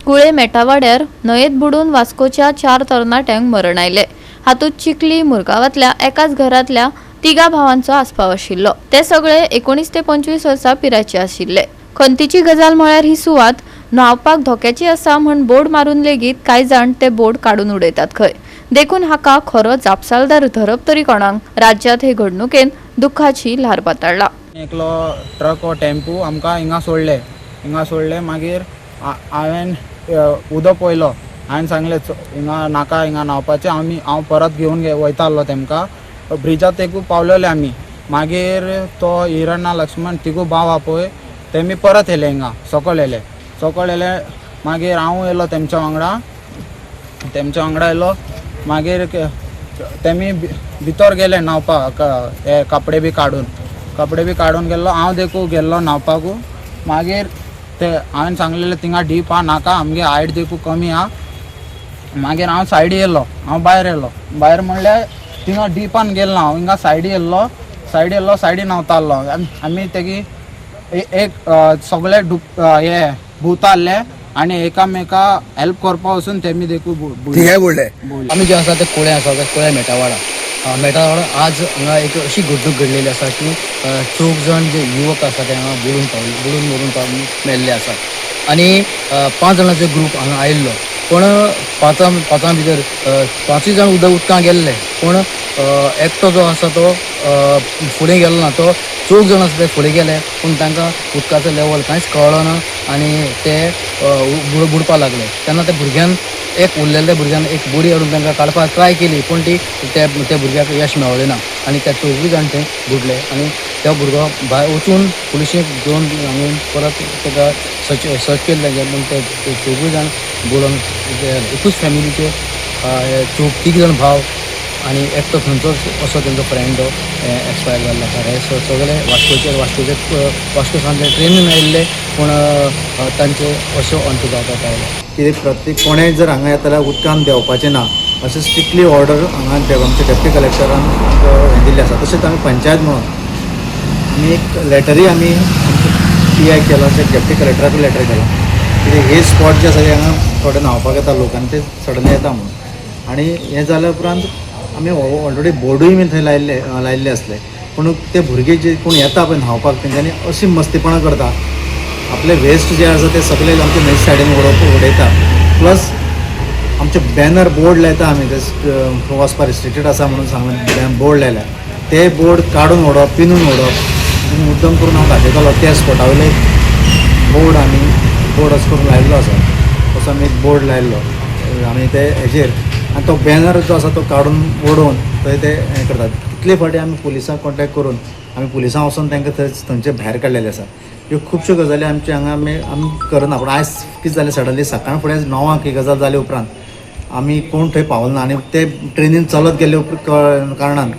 कुळे मेटावाड्यार न्हंयेत बुडून वास्कोच्या 4 तरणाट्यांक मरण आयले। हातूंत चिखली मुरगांवांतल्या एकाच घरांतल्या 3 भावांचो आस्पाव आशिल्लो। ते सगळे 19 ते 25 वर्सां पिरायेचे आशिल्ले। खंतीची गजाल म्हळ्यार ही सुवात न्हावपाक धोक्याची आसा म्हण बोर्ड मारून लेगीत कांय जाण ते बोर्ड काडून उडयतात खंय। देखून हाका खरो जापसालदार धरप तरी कोणाक? राज्यात हे घडणुकेन दुख्खाची ल्हार पातळ्ळा। एकलो ट्रक व टेम्पो आमकां हिंगा सोडले मागीर हांवें उदक पळयलो। हांवें सांगलें हिंगा नाका, हिंगा न्हावपाचें। हांव परत घेवन वयतालो तेमकां। ब्रिजार तेकू पावलेले आमी। मागीर तो हिरण्णा लक्ष्मण तिगू भाव आहा पळय, तेमी परत येले हिंगा सकयल येले। मागीर हांव येयलो तेमच्या वांगडा येयलो। मागीर तेमी भितर गेले न्हावपाक, हे कपडे बी काडून गेल्लो। हांव देखू गेल्लो न्हावपाकू। मागीर ते हांवें सांगलेलें थिंगा डीप आहा, नाका, आमगे हायट देखू कमी आहा। मागीर हांव सायडी येयलो, भायर म्हणल्यार थिंगा डीपान गेलो ना, हांव हिंगा सायडी येयल्लो, सायडी न्हावतालो। आमी तेगी एक सगळे हे भुताल्ले आनी एकामेका हेल्प करपा वचून तेमी देखू बुडले। आमी जे आसा ते कुळे आसा ते कुळे मेटावाडा आज हांगा एक अशी घडणूक घडलेली आसा की 4 जण जे युवक आसा ते हांगा बुडून मेल्ले आसा आनी 5 जाणांचो ग्रूप हांगा आयिल्लो। पण पांचां भितर 5 जण उदकां गेल्ले, पूण एकटो जो आसा तो फुडें गेलो ना। तो 4 जण आसा ते फुडें गेले, पूण तांकां उदकाचो लेवल कांयच कळ्ळो ना आनी ते बुडपा लागले। तेन्ना त्या भुरग्यान उरलेल्या भुरग्यान एक बोडी हाडून तांकां काडपाक ट्राय केली, पूण त्या भुरग्याक यश मेळ्ळें ना आनी ते 4 जाण ते बुडले। आनी तो भुरगो भायर वचून पुलिशेक घेवन आमी परत ताका सर्च केलें तेजें, पूण ते 4 जाण बुडोन एकूच फॅमिलीचे 3 जाण भाव आनी एकटो खंयचोच असो तेंचो फ्रेंड जो एक्सपायर जाल्लो आसा। हे सगळे वास्कोच्यान ट्रेनीन आयिल्ले, पूण तांचे असो अंत जावपाक आयलो। कित्याक प्रत्येक कोणेंय जर हांगा येता जाल्यार उदकान देंवपाचें ना अशें स्ट्रिक्टली ऑर्डर हांगा आमच्या डेप्टी कलेक्टरान हें दिल्लें आसा। तशेंच आमी पंचायत म्हणून आमी एक लेटरूय आमी PI केलो, डेप्टी कलेक्टराकूय लेटर केला, कित्याक हे स्पॉट जे आसा ते हांगा थोडे न्हावपाक येता लोक आनी ते सडनली येता म्हणून। आनी हें जाल्या उपरांत आमी ऑलरेडी बोर्डूय बी थंय लायिल्ले आसले, पूण ते भुरगे जे कोण येता पळय न्हावपाक तेंच्यांनी अशी मस्तीपणां करता। आपले वेस्ट जे आसा ते सगळे आमच्या न्हंये सायडीन उडयता, प्लस आमचे बॅनर बोर्ड लायता आमी ते वचपा रिस्ट्रिक्टेड आसा म्हणून सांगून बोर्ड लायल्या, ते बोर्ड काडून उडोवप, पिनून उडोवप आनी मुद्दम करून हांव दाखयतालो त्या स्पॉटा वयले बोर्ड असो करून लायिल्लो आसा। तसो आमी एक बोर्ड लायिल्लो आमी ते हेजेर, आनी तो बॅनर जो आसा तो काडून उडोवन थंय ते हें करतात। कितले फावटी आमी पुलिसांक कॉन्टेक्ट करून आमी पुलिसां वचून तांकां थंयचे भायर काडलेले आसा। ह्यो खुबश्यो गजाली आमचे हांगा आमी करना, पूण आयज कितें जालें सडनली सकाळ फुडें 9 ही गजाल जाले उपरांत आमी कोण थंय पावले ना आनी ते ट्रेनीन चलत गेल्ले कारणान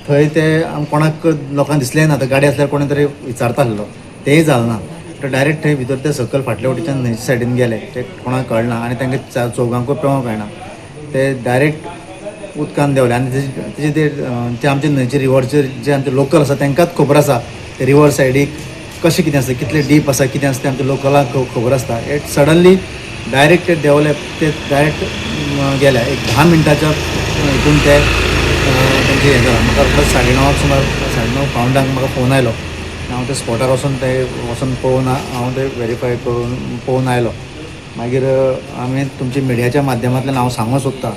थंय ते कोणाक लोकांक दिसलें ना, तर गाडी आसल्यार कोणी तरी विचारता आसलो, तेंय जालें ना। तर डायरेक्ट थंय भितर ते सकयल फाटल्या वटेच्यान न्हंयचे सायडीन गेले, ते कोणाक कळना आनी तांकां चौगांकूय पेंवूंक कळना, ते डायरेक्ट उदकान देंवले। आनी तेजे ते आमचे न्हंयचे रिवरचे जे आमचे लोकल आसा तांकांच खबर आसा ते रिवर सायडीक कशें कितें आसा, कितले डीप आसा, कितें आसा तें आमच्या लोकलांक खबर आसता। सडनली डायरेक्ट ते देंवले, ते डायरेक्ट गेले। एक 10 मिनटाच्या हितून ते तेंचे हें जालां। म्हाका 9:30 सुमार 9:30 पावंडांक म्हाका फोन आयलो, हांव ते स्पॉटार वचून पळोवन हांव ते वेरीफाय करून पळोवन आयलो। मागीर आमी तुमच्या मिडियाच्या माध्यमांतल्यान हांव सांगूंक सोदतां,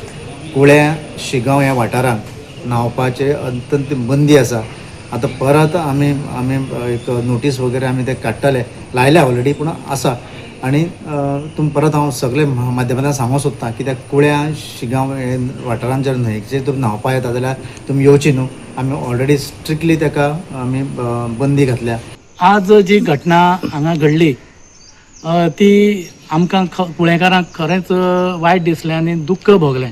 कुळ्या शिगांव ह्या वाठारांत न्हावपाचे अत्यंत बंदी आसा। आतां परत आमी एक नोटीस वगैरे आमी ते काडटले, लायल्या ऑलरेडी, पूण आसा। आनी परत हांव सगळे माध्यमांतल्यान सांगूंक सोदतां, कित्याक कुळ्या शिगांव हे वाठारांत जर न्हंयेचेर तुमी न्हावपा येता जाल्यार तुमी येवची न्हू। आमी ऑलरेडी स्ट्रिक्टली ताका आमी बंदी घातल्या। आज जी घटना हांगा घडली ती आमकां कुळेकारांक खरेंच वायट दिसलें आनी दुख्ख भोगलें,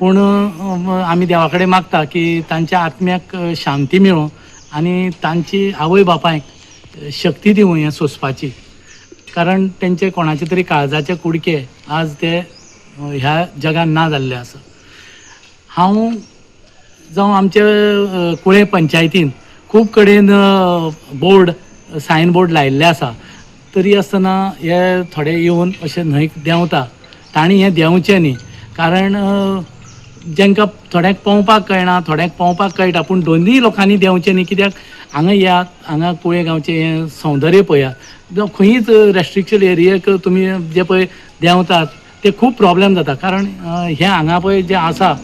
पूण आमी देवा कडेन मागता की तांच्या आत्म्याक शांती मेळूं आनी तांची आवय बापायक शक्ती दिवं हें सोंसपाची, कारण तेंचे कोणाचे तरी काळजाचे कुडके आज ते ह्या जगान ना जाल्ले आसा। हांव जावं आमचे कुळे पंचायतीन खूब कडेन सायन बोर्ड लायिल्ले आसा, तरी आसतना हे थोडे येवन अशें न्हंयक देंवता. तांणी हें देंवचें न्ही, कारण जेंकां थोड्यांक पोंवपाक कळना, थोड्यांक पोंवपाक कळटा, पूण दोनूय लोकांनी देंवचें न्ही. कित्याक हांगा येयात, हांगा कुळेगांवचें हें सौंदर्य पळयात. खंयीच रेस्ट्रिक्शन एरियेक तुमी जे पळय देंवतात ते खूब प्रॉब्लेम जाता, कारण हें हांगा पळय जें आसा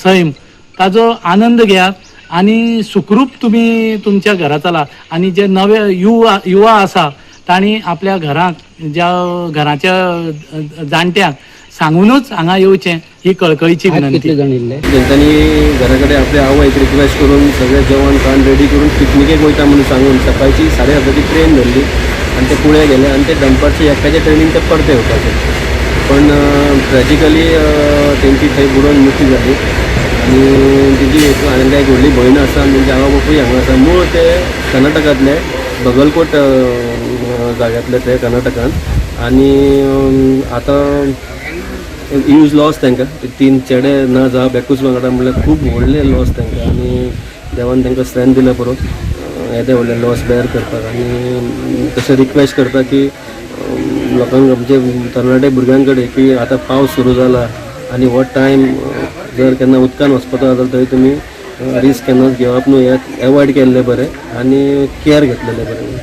सैम, ताजो आनंद घेयात आनी सुखरूप तुमी तुमच्या घरा चला. आनी जे नवे युवा आसा तांणी आपल्या घरांक, ज्या घराच्या जाणट्यांक सांगूनच हांगा येवचें ही कळकळीची विनंती. तेंच्यांनी घरा कडेन आपल्या आवयक रिक्वेस्ट करून सगळें जेवण खाण रेडी करून पिकनिकेक वयता म्हणून सांगून सकाळची 7:30ची ट्रेन धरली आनी ते कुळे गेले आनी ते दनपारचे एकाचे ट्रेनीन ते परते येवपाचे. पण ट्रॅजिकली तेंची थंय बुडोवन मृत्यू जाली आनी तेजी आनी एक व्हडली भयण आसा आनी तेंचे आवय बापूय हांगा आसा. मूळ ते कर्नाटकांतले बगलकोट जाग्यांतले ते कर्नाटकांत. आनी आतां यूज लॉस तांकां 3 चेडे ना जावप एकूच वांगडा म्हणल्यार खूब व्हडलें लॉस तांकां. आनी देवान तांकां स्ट्रेंथ दिलें परत येदें व्हडलें लॉस बेर करपाक. आनी तशें रिक्वेस्ट करता की लोकांक आमचे तरणाटे भुरग्यां कडेन की आतां पावस सुरू जाला आनी हो टायम जर केन्ना उदकान वचपाचो जाल्यार थंय तुमी रिस्क केन्नाच घेवप न्हू. हें एवॉयड केल्लें बरें आनी केअर घेतलेलें बरें.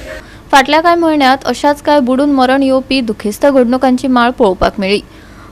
फाटल्या कांय म्हयन्यांत अशाच कांय बुडून मरण येवपी दुखेस्त घडणुकांची माळ पळोवपाक मेळ्ळी.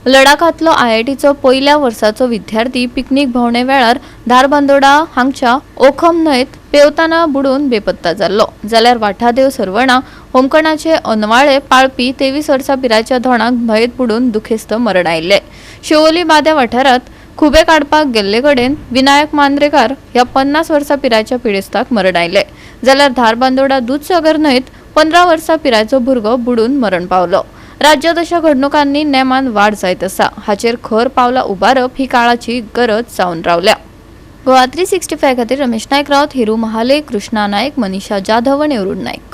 लडाखांतलो IITचो पयल्या वर्साचो विद्यार्थी पिकनीक भोंवणे वेळार धारबांदोडा हांगच्या ओखम न्हंयत पेंवतना बुडून बेपत्ता जाल्लो. जाल्यार वाठादेव सरवणा होमखणाचे अनवाळे पाळपी 23 वर्सां पिराच्या धोणाक न्हंयत बुडून दुखेस्त मरण आयिल्ले. शिवोली बाद्या वाठारांत खुबे काडपाक गेल्ले कडेन विनायक मांद्रेकार ह्या 50 वर्सां पिराच्या पिडेस्ताक मरण आयले. जाल्यार धारबांदोडा दूधसागर न्हंयत 15 वर्सां पिराचो भुरगो बुडून मरण पावलो. राज्यांत अशा घडणुकांनी नेमान वाड जायत आसा. हाचेर खर पावलां उबारप ही काळाची गरज जावन रावल्या. गोवा 365 खातीर रमेश नायक रावत, हिरू महाले, कृष्णा नायक, मनीषा जाधव आनी अरुण नायक.